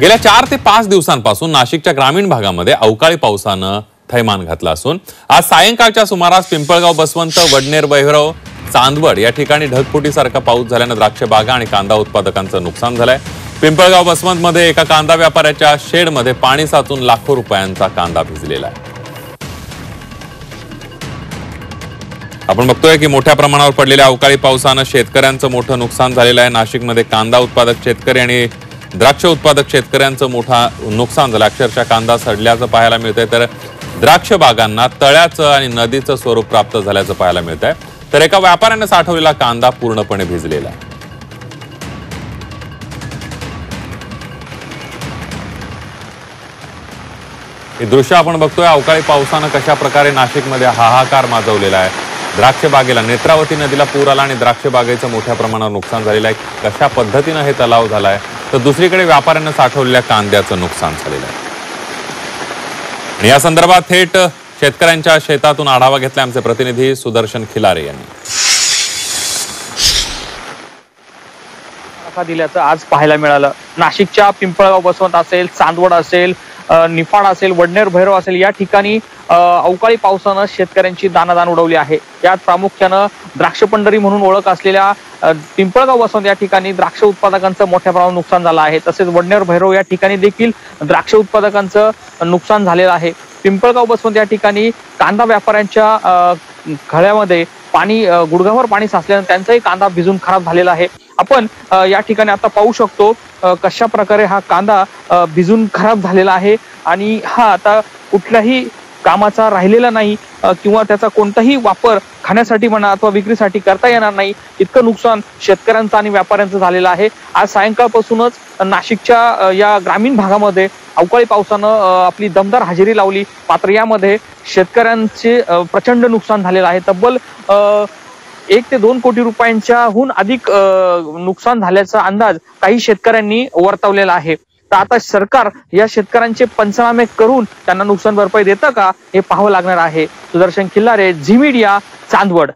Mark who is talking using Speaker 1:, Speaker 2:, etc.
Speaker 1: गेल्या 4 ते 5 दिवसांपासून नाशिकच्या ग्रामीण भागामध्ये अवकाळी पावसानं थैमान घातलं असून आज सायंकाळच्या सुमारास पिंपळगाव, बसवंत, वडनेर, वैभव, चांदवड या ठिकाणी ढगफुटीसारखा पाऊस झाल्याने द्राक्ष बागा आणि कांदा उत्पादकांचं नुकसान झालंय। पिंपळगाव बसवंत मध्ये एका कांदा व्यापाऱ्याच्या शेडमध्ये पाणी साचून लाखो रुपयांचा कांदा भिजलेला आहे। आपण बघतोय की मोठ्या प्रमाणावर पडलेल्या अवकाळी पावसानं शेतकऱ्यांचं मोठं नुकसान झालेलं आहे। नाशिकमध्ये कांदा उत्पादक शेतकरी आणि द्राक्ष उत्पादक शेतकऱ्यांचं मोठं नुकसान झालं। अक्षरशः कांदा सडल्याचं पाहायला मिळतंय, तर द्राक्ष बागांना तळ्याचं आणि नदीचं स्वरूप प्राप्त झाल्याचं पाहायला मिळतंय। तर एका व्यापाऱ्याने साठवलेला कांदा पूर्णपणे भिजलेला आहे। हे दृश्य आपण बघतोय, अवकाळी पावसानं कशा प्रकारे नाशिकमध्ये हाहाकार माजवलेला आहे। द्राक्ष बागेला, नेत्रावती नदीला पूर आला आणि द्राक्ष बागेचं मोठ्या प्रमाणावर नुकसान झालेलं आहे। कशा पद्धतीनं हे तलाव झालाय, तर दुसरीकडे व्यापाऱ्यांना साठवलेल्या कांद्याचं नुकसान झालेलं आहे। आणि या संदर्भात थेट शेतकऱ्यांच्या शेतातून आढावा घेतला आमचे प्रतिनिधी सुदर्शन खिलारे यांनी।
Speaker 2: दिल्याचं आज पाहायला मिळालं। नाशिकच्या पिंपळगाव, बसवंत असेल, चांदवड असेल, निफाड असेल, वडनेर, भैरव असेल या ठिकाणी अवकाळी पावसानं शेतकऱ्यांची दाणादाण उडवली आहे। यात प्रामुख्यानं द्राक्ष पंढरी म्हणून ओळख असलेल्या पिंपळगाव, बसवंत या ठिकाणी द्राक्ष उत्पादकांचं मोठ्या प्रमाणात नुकसान झालं आहे। तसेच वडनेर, भैरव या ठिकाणी देखील द्राक्ष उत्पादकांचं नुकसान झालेलं आहे। पिंपळगाव, बसवंत या ठिकाणी कांदा व्यापाऱ्यांच्या खळ्यामध्ये पाणी गुडघाभर पाणी साचल्यानं त्यांचाही कांदा भिजून खराब झालेला आहे। आपण या ठिकाणी आता पाहू शकतो कशा प्रकारे हा कांदा भिजून खराब झालेला आहे आणि हा आता कुठल्याही कामाचा राहिलेला नाही किंवा त्याचा कोणताही वापर खाण्यासाठी म्हणा अथवा विक्रीसाठी करता येणार नाही, इतकं नुकसान शेतकऱ्यांचं आणि व्यापाऱ्यांचं झालेलं आहे। आज सायंकाळपासूनच नाशिकच्या या ग्रामीण भागामध्ये अवकाळी पावसानं आपली दमदार हजेरी लावली, मात्र यामध्ये शेतकऱ्यांचे प्रचंड नुकसान झालेलं आहे। तब्बल 1 ते 2 कोटी रुपयांच्याहून अधिक नुकसान झाल्याचा अंदाज काही शेतकऱ्यांनी वर्तवलेला आहे। तर आता सरकार या शेतकऱ्यांचे पंचनामे करून त्यांना नुकसान भरपाई देतं का हे पाहावं लागणार आहे। सुदर्शन खिलारे, झी मीडिया, चांदवड।